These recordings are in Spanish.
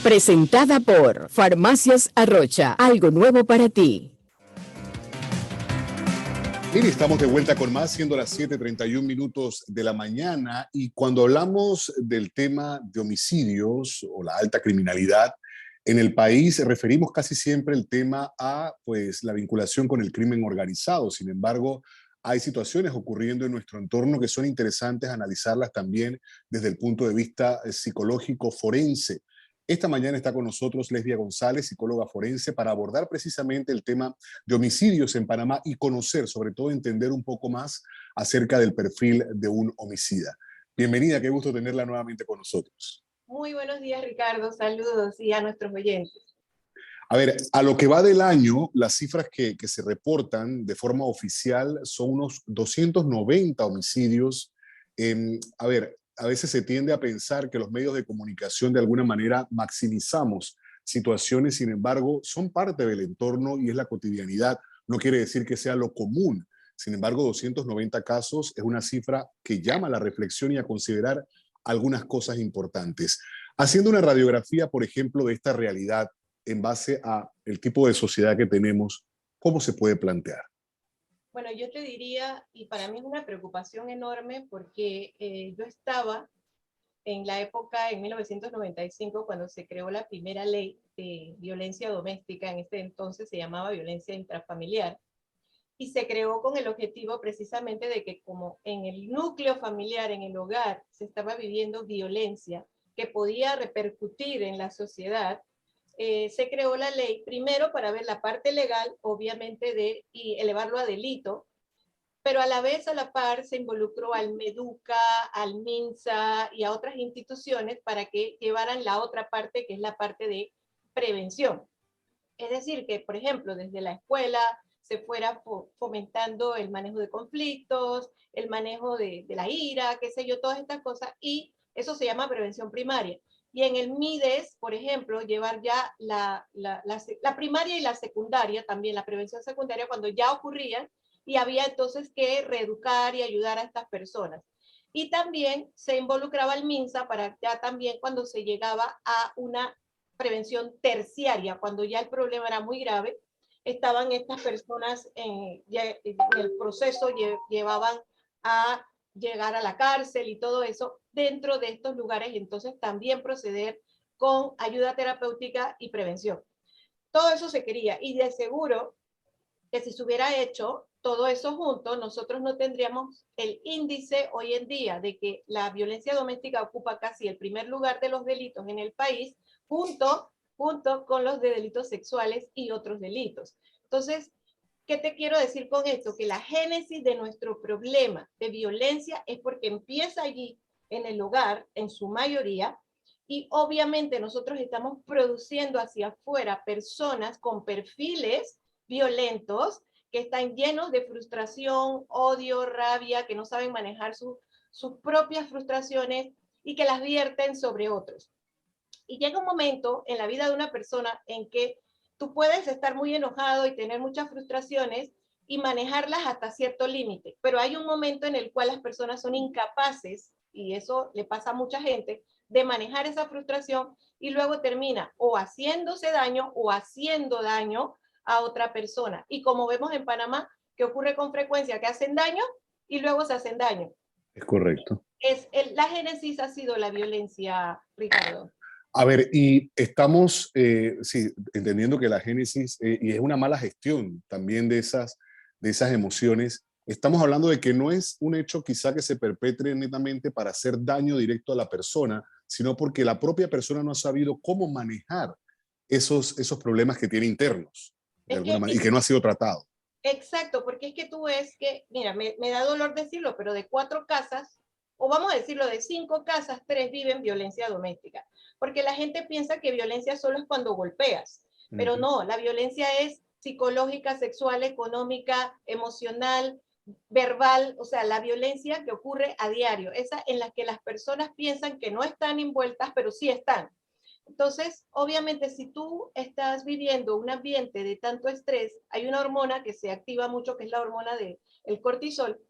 Presentada por Farmacias Arrocha. Algo nuevo para ti. Bien, estamos de vuelta con más, siendo las 7:31 de la mañana, y cuando hablamos del tema de homicidios o la alta criminalidad en el país, referimos casi siempre el tema a pues, la vinculación con el crimen organizado. Sin embargo, hay situaciones ocurriendo en nuestro entorno que son interesantes analizarlas también desde el punto de vista psicológico forense. Esta mañana está con nosotros Lesbia González, psicóloga forense, para abordar precisamente el tema de homicidios en Panamá y conocer, sobre todo entender un poco más acerca del perfil de un homicida. Bienvenida, qué gusto tenerla nuevamente con nosotros. Muy buenos días, Ricardo. Saludos y a nuestros oyentes. A ver, a lo que va del año, las cifras que se reportan de forma oficial son unos 290 homicidios. A ver, a veces se tiende a pensar que los medios de comunicación de alguna manera maximizamos situaciones, sin embargo, son parte del entorno y es la cotidianidad. No quiere decir que sea lo común. Sin embargo, 290 casos es una cifra que llama a la reflexión y a considerar algunas cosas importantes. Haciendo una radiografía, por ejemplo, de esta realidad en base a el tipo de sociedad que tenemos, ¿cómo se puede plantear? Bueno, yo te diría, y para mí es una preocupación enorme porque yo estaba en la época, en 1995, cuando se creó la primera ley de violencia doméstica, en este entonces se llamaba violencia intrafamiliar, y se creó con el objetivo precisamente de que como en el núcleo familiar, en el hogar, se estaba viviendo violencia que podía repercutir en la sociedad, se creó la ley primero para ver la parte legal, obviamente, y elevarlo a delito, pero a la vez, a la par, se involucró al Meduca, al MINSA y a otras instituciones para que llevaran la otra parte, que es la parte de prevención. Es decir, que, por ejemplo, desde la escuela se fuera fomentando el manejo de conflictos, el manejo de la ira, qué sé yo, todas estas cosas, y eso se llama prevención primaria. Y en el MIDES, por ejemplo, llevar ya la primaria y la secundaria, también la prevención secundaria, cuando ya ocurrían, y había entonces que reeducar y ayudar a estas personas. Y también se involucraba el MINSA para ya también cuando se llegaba a una prevención terciaria, cuando ya el problema era muy grave, estaban estas personas en el proceso, llevaban a llegar a la cárcel y todo eso dentro de estos lugares, y entonces también proceder con ayuda terapéutica y prevención. Todo eso se quería, y de seguro que si se hubiera hecho todo eso junto, nosotros no tendríamos el índice hoy en día de que la violencia doméstica ocupa casi el primer lugar de los delitos en el país, junto con los de delitos sexuales y otros delitos. Entonces, ¿qué te quiero decir con esto? Que la génesis de nuestro problema de violencia es porque empieza allí, en el hogar, en su mayoría, y obviamente nosotros estamos produciendo hacia afuera personas con perfiles violentos que están llenos de frustración, odio, rabia, que no saben manejar sus propias frustraciones y que las vierten sobre otros. Y llega un momento en la vida de una persona en que tú puedes estar muy enojado y tener muchas frustraciones y manejarlas hasta cierto límite, pero hay un momento en el cual las personas son incapaces, y eso le pasa a mucha gente, de manejar esa frustración, y luego termina o haciéndose daño o haciendo daño a otra persona. Y como vemos en Panamá, que ocurre con frecuencia, que hacen daño y luego se hacen daño. Es correcto. La génesis ha sido la violencia, Ricardo. A ver, y estamos sí, entendiendo que la génesis, y es una mala gestión también de esas emociones, estamos hablando de que no es un hecho quizá que se perpetre netamente para hacer daño directo a la persona, sino porque la propia persona no ha sabido cómo manejar esos problemas que tiene internos, de alguna manera, y que no ha sido tratado. Exacto, porque es que tú ves que, mira, me da dolor decirlo, pero de 4 casas, o vamos a decirlo, de 5 casas, 3 viven violencia doméstica. Porque la gente piensa que violencia solo es cuando golpeas, pero no, la violencia es psicológica, sexual, económica, emocional, verbal, o sea, la violencia que ocurre a diario, esa en la que las personas piensan que no están envueltas, pero sí están. Entonces, obviamente, si tú estás viviendo un ambiente de tanto estrés, hay una hormona que se activa mucho, que es la hormona del cortisol,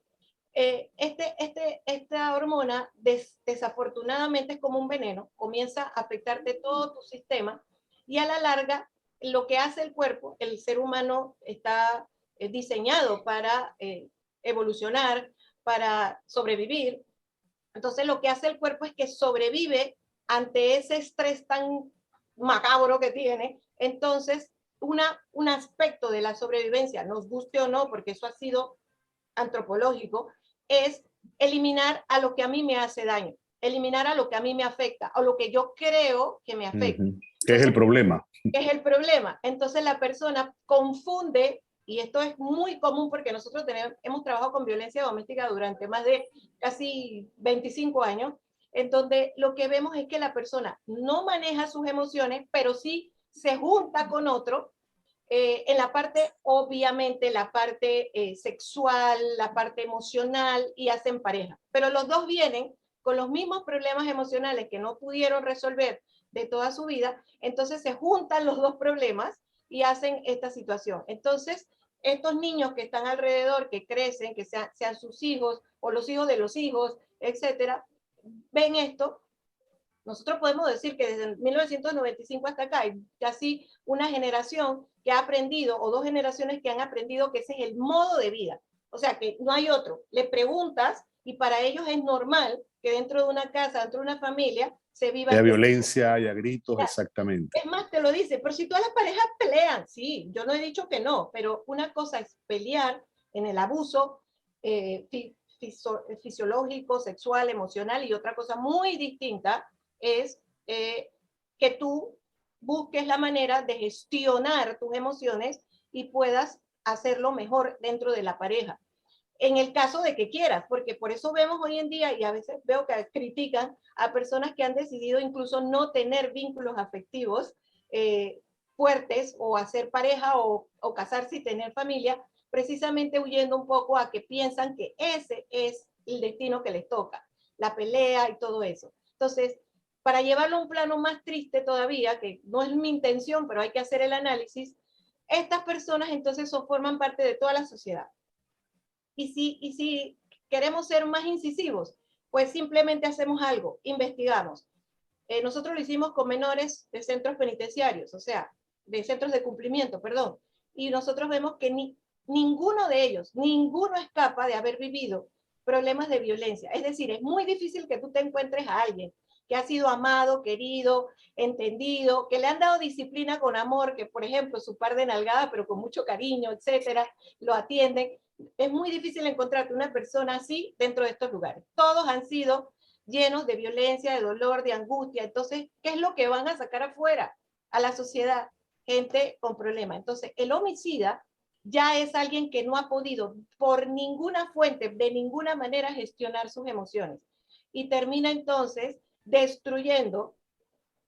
esta hormona desafortunadamente es como un veneno, comienza a afectarte todo tu sistema y a la larga lo que hace el cuerpo, el ser humano está diseñado para evolucionar, para sobrevivir. Entonces lo que hace el cuerpo es que sobrevive ante ese estrés tan macabro que tiene. Entonces un aspecto de la sobrevivencia, nos guste o no, porque eso ha sido antropológico, es eliminar a lo que a mí me hace daño, eliminar a lo que a mí me afecta, o lo que yo creo que me afecta. ¿Qué es el problema? ¿Qué es el problema? Entonces la persona confunde, y esto es muy común porque nosotros hemos trabajado con violencia doméstica durante más de casi 25 años, en donde lo que vemos es que la persona no maneja sus emociones, pero sí se junta con otro en la parte, obviamente, la parte sexual, la parte emocional, y hacen pareja. Pero los dos vienen con los mismos problemas emocionales que no pudieron resolver de toda su vida, entonces se juntan los dos problemas y hacen esta situación. Entonces, estos niños que están alrededor, que crecen, que sean sus hijos o los hijos de los hijos, etcétera, ven esto. Nosotros podemos decir que desde 1995 hasta acá hay casi una generación que ha aprendido, o dos generaciones que han aprendido que ese es el modo de vida. O sea, que no hay otro. Le preguntas y para ellos es normal que dentro de una casa, dentro de una familia, se viva Haya violencia, haya gritos, ya. exactamente. Es más, te lo dice, pero si todas las parejas pelean, sí, yo no he dicho que no, pero una cosa es pelear en el abuso fisiológico, sexual, emocional, y otra cosa muy distinta es que tú busques la manera de gestionar tus emociones y puedas hacerlo mejor dentro de la pareja. En el caso de que quieras, porque por eso vemos hoy en día, y a veces veo que critican a personas que han decidido incluso no tener vínculos afectivos fuertes, o hacer pareja, o casarse y tener familia, precisamente huyendo un poco a que piensan que ese es el destino que les toca, la pelea y todo eso. Entonces, para llevarlo a un plano más triste todavía, que no es mi intención, pero hay que hacer el análisis, estas personas entonces forman parte de toda la sociedad. Y si queremos ser más incisivos, pues simplemente hacemos algo, investigamos. Nosotros lo hicimos con menores de centros penitenciarios, o sea, de centros de cumplimiento, perdón, y nosotros vemos que ninguno de ellos, ninguno escapa de haber vivido problemas de violencia. Es decir, es muy difícil que tú te encuentres a alguien que ha sido amado, querido, entendido, que le han dado disciplina con amor, que por ejemplo su par de nalgada, pero con mucho cariño, etcétera, lo atienden. Es muy difícil encontrarte una persona así dentro de estos lugares. Todos han sido llenos de violencia, de dolor, de angustia. Entonces, ¿qué es lo que van a sacar afuera a la sociedad? Gente con problemas. Entonces, el homicida ya es alguien que no ha podido por ninguna fuente, de ninguna manera, gestionar sus emociones. Y termina entonces destruyendo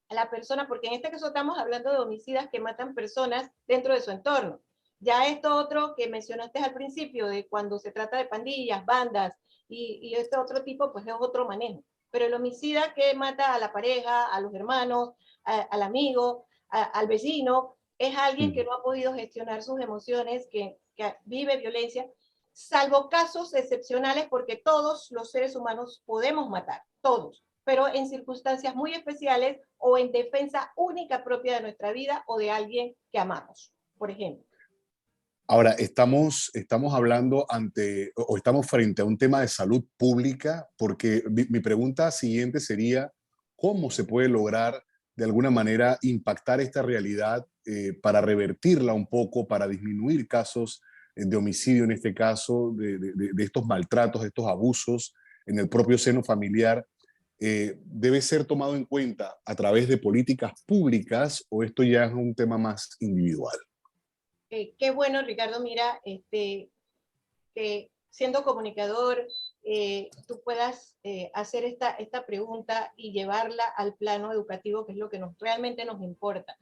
a la persona, porque en este caso estamos hablando de homicidas que matan personas dentro de su entorno. Ya esto otro que mencionaste al principio, de cuando se trata de pandillas, bandas y este otro tipo, pues es otro manejo. Pero el homicida que mata a la pareja, a los hermanos, al amigo, al vecino, es alguien que no ha podido gestionar sus emociones, que vive violencia, salvo casos excepcionales, porque todos los seres humanos podemos matar, todos, pero en circunstancias muy especiales o en defensa única propia de nuestra vida o de alguien que amamos, por ejemplo. Ahora, estamos hablando o estamos frente a un tema de salud pública, porque mi pregunta siguiente sería, ¿cómo se puede lograr de alguna manera impactar esta realidad para revertirla un poco, para disminuir casos de homicidio, en este caso, de estos maltratos, de estos abusos en el propio seno familiar? ¿Debe ser tomado en cuenta a través de políticas públicas o esto ya es un tema más individual? Qué bueno, Ricardo, mira, que siendo comunicador, tú puedas hacer esta pregunta y llevarla al plano educativo, que es lo que realmente nos importa.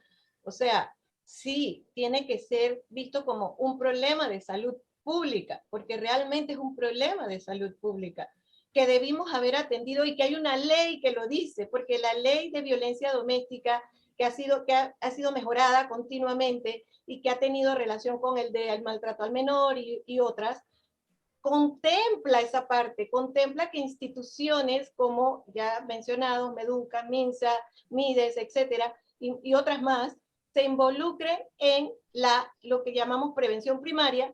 O sea, sí, tiene que ser visto como un problema de salud pública, porque realmente es un problema de salud pública que debimos haber atendido, y que hay una ley que lo dice, porque la ley de violencia doméstica que ha sido mejorada continuamente y que ha tenido relación con el del maltrato al menor y otras, contempla esa parte, contempla que instituciones como ya mencionado, Meduca, Minsa, Mides, etcétera, y otras más, se involucren en lo que llamamos prevención primaria,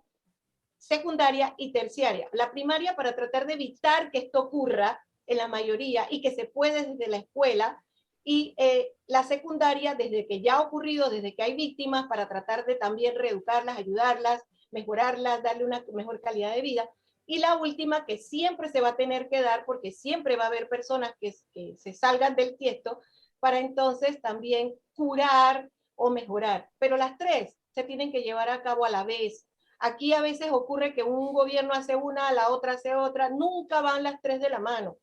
secundaria y terciaria. La primaria para tratar de evitar que esto ocurra en la mayoría y que se puede desde la escuela, y la secundaria desde que ya ha ocurrido, desde que hay víctimas, para tratar de también reeducarlas, ayudarlas, mejorarlas, darle una mejor calidad de vida. Y la última, que siempre se va a tener que dar, porque siempre va a haber personas que se salgan del tiesto, para entonces también curar o mejorar. Pero las tres se tienen que llevar a cabo a la vez. Aquí a veces ocurre que un gobierno hace una, la otra hace otra, nunca van las tres de la mano.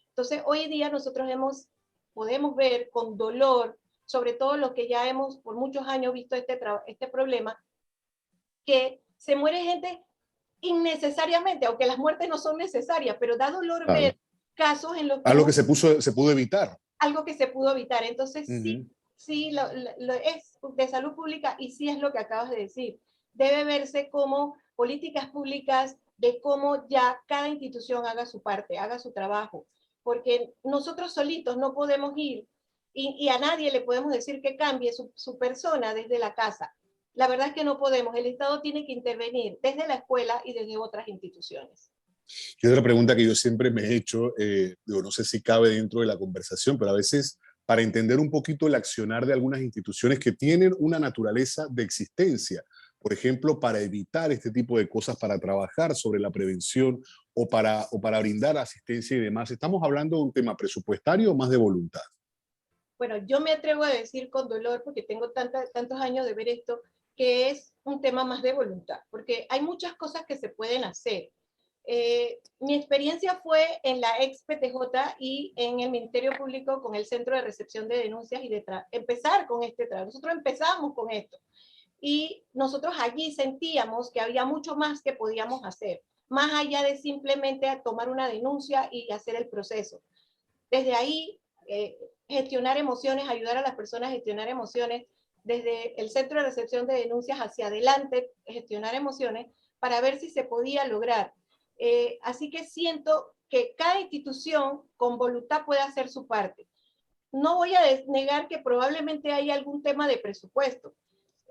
Entonces, hoy día nosotros podemos ver con dolor, sobre todo lo que ya hemos por muchos años visto este problema, que se muere gente innecesariamente, aunque las muertes no son necesarias, pero da dolor ver casos en los que... Algo que se pudo evitar. Algo que se pudo evitar. Entonces, sí es de salud pública y sí es lo que acabas de decir. Debe verse como políticas públicas de cómo ya cada institución haga su parte, haga su trabajo. Porque nosotros solitos no podemos ir y a nadie le podemos decir que cambie su persona desde la casa. La verdad es que no podemos. El Estado tiene que intervenir desde la escuela y desde otras instituciones. Y otra pregunta que yo siempre me he hecho, no sé si cabe dentro de la conversación, pero a veces para entender un poquito el accionar de algunas instituciones que tienen una naturaleza de existencia, por ejemplo, para evitar este tipo de cosas, para trabajar sobre la prevención o para brindar asistencia y demás, ¿estamos hablando de un tema presupuestario o más de voluntad? Bueno, yo me atrevo a decir con dolor, porque tengo tantos años de ver esto, que es un tema más de voluntad, porque hay muchas cosas que se pueden hacer. Mi experiencia fue en la ex PTJ y en el Ministerio Público con el Centro de Recepción de Denuncias y de empezar con este trabajo. Nosotros empezamos con esto y nosotros allí sentíamos que había mucho más que podíamos hacer, más allá de simplemente tomar una denuncia y hacer el proceso. Desde ahí, gestionar emociones, ayudar a las personas a gestionar emociones, desde el Centro de Recepción de Denuncias hacia adelante, gestionar emociones, para ver si se podía lograr. Así que siento que cada institución con voluntad puede hacer su parte. No voy a negar que probablemente hay algún tema de presupuesto.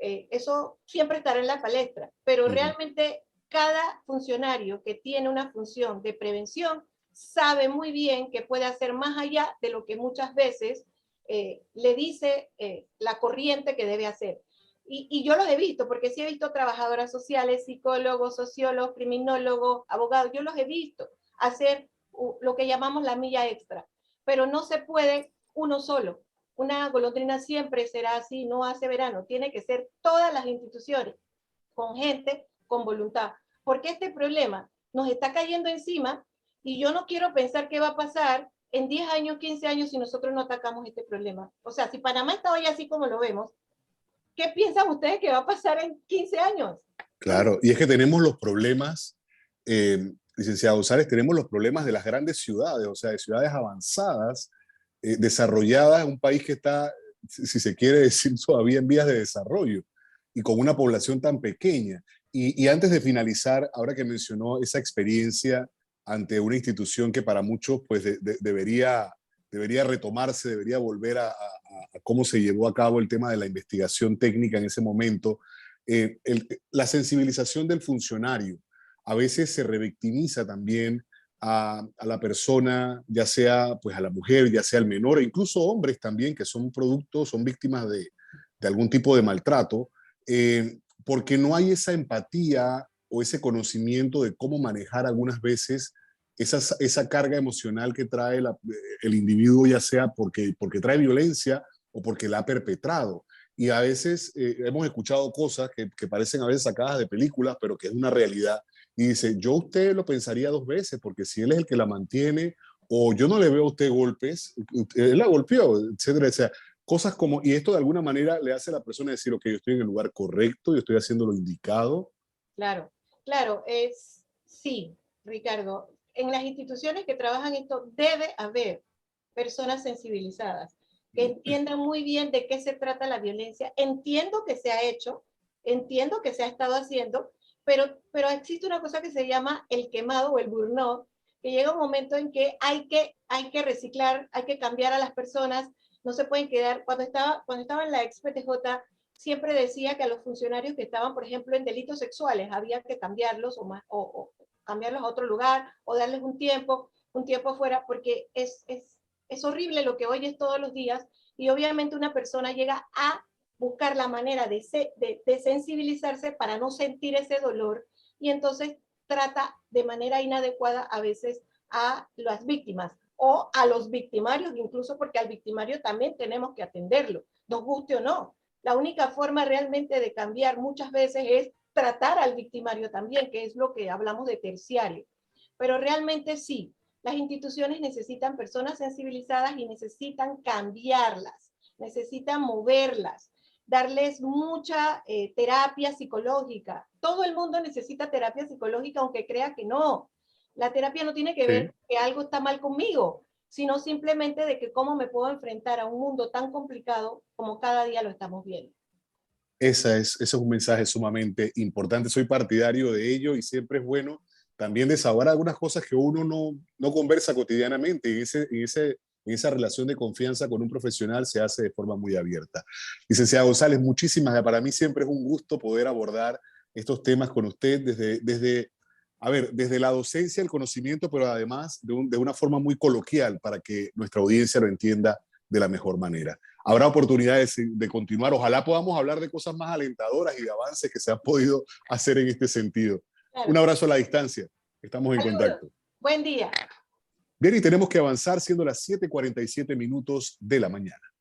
Eso siempre estará en la palestra, pero realmente cada funcionario que tiene una función de prevención sabe muy bien que puede hacer más allá de lo que muchas veces le dice la corriente que debe hacer. Y yo los he visto, porque sí he visto trabajadoras sociales, psicólogos, sociólogos, criminólogos, abogados, yo los he visto hacer lo que llamamos la milla extra, pero no se puede uno solo. Una golondrina siempre será así, no hace verano, tiene que ser todas las instituciones, con gente, con voluntad, porque este problema nos está cayendo encima y yo no quiero pensar qué va a pasar en 10 años, 15 años si nosotros no atacamos este problema. O sea, si Panamá está hoy así como lo vemos, ¿qué piensan ustedes que va a pasar en 15 años? Claro, y es que tenemos los problemas, licenciado Sárez, tenemos los problemas de las grandes ciudades, o sea, de ciudades avanzadas, desarrolladas, un país que está, si se quiere decir, todavía en vías de desarrollo y con una población tan pequeña. Y antes de finalizar, ahora que mencionó esa experiencia ante una institución que para muchos pues debería retomarse, debería volver a cómo se llevó a cabo el tema de la investigación técnica en ese momento, la sensibilización del funcionario. A veces se revictimiza también a la persona, ya sea pues a la mujer, ya sea al menor, e incluso hombres también que son productos, son víctimas de algún tipo de maltrato, porque no hay esa empatía o ese conocimiento de cómo manejar algunas veces esa carga emocional que trae el individuo, ya sea porque trae violencia o porque la ha perpetrado. Y a veces hemos escuchado cosas que parecen a veces sacadas de películas, pero que es una realidad. Y dice, yo a usted lo pensaría dos veces, porque si él es el que la mantiene, o yo no le veo a usted golpes, él la golpeó, etcétera, etcétera. Cosas como, y esto de alguna manera le hace a la persona decir, ok, yo estoy en el lugar correcto, yo estoy haciendo lo indicado. Claro, claro, sí, Ricardo. En las instituciones que trabajan esto debe haber personas sensibilizadas que entiendan muy bien de qué se trata la violencia. Entiendo que se ha hecho, entiendo que se ha estado haciendo, pero existe una cosa que se llama el quemado o el burnout, que llega un momento en que hay que reciclar, hay que cambiar a las personas, no se pueden quedar. Cuando estaba en la ex-PTJ, siempre decía que a los funcionarios que estaban, por ejemplo, en delitos sexuales, había que cambiarlos o cambiarlos a otro lugar o darles un tiempo fuera, porque es horrible lo que oyes todos los días, y obviamente una persona llega a buscar la manera de sensibilizarse para no sentir ese dolor, y entonces trata de manera inadecuada a veces a las víctimas o a los victimarios, incluso porque al victimario también tenemos que atenderlo, nos guste o no. La única forma realmente de cambiar muchas veces es tratar al victimario también, que es lo que hablamos de terciario. Pero realmente sí, las instituciones necesitan personas sensibilizadas y necesitan cambiarlas, necesitan moverlas, darles mucha terapia psicológica. Todo el mundo necesita terapia psicológica, aunque crea que no. La terapia no tiene que ver que algo está mal conmigo, sino simplemente de que cómo me puedo enfrentar a un mundo tan complicado como cada día lo estamos viendo. Ese es un mensaje sumamente importante. Soy partidario de ello y siempre es bueno también desahogar algunas cosas que uno no conversa cotidianamente. En esa relación de confianza con un profesional se hace de forma muy abierta. Licenciada González, muchísimas gracias. Para mí siempre es un gusto poder abordar estos temas con usted desde la docencia, el conocimiento, pero además de una forma muy coloquial para que nuestra audiencia lo entienda de la mejor manera. Habrá oportunidades de continuar. Ojalá podamos hablar de cosas más alentadoras y de avances que se han podido hacer en este sentido. Claro. Un abrazo a la distancia. Estamos en contacto. Buen día. Bien, y tenemos que avanzar siendo las 7:47 minutos de la mañana.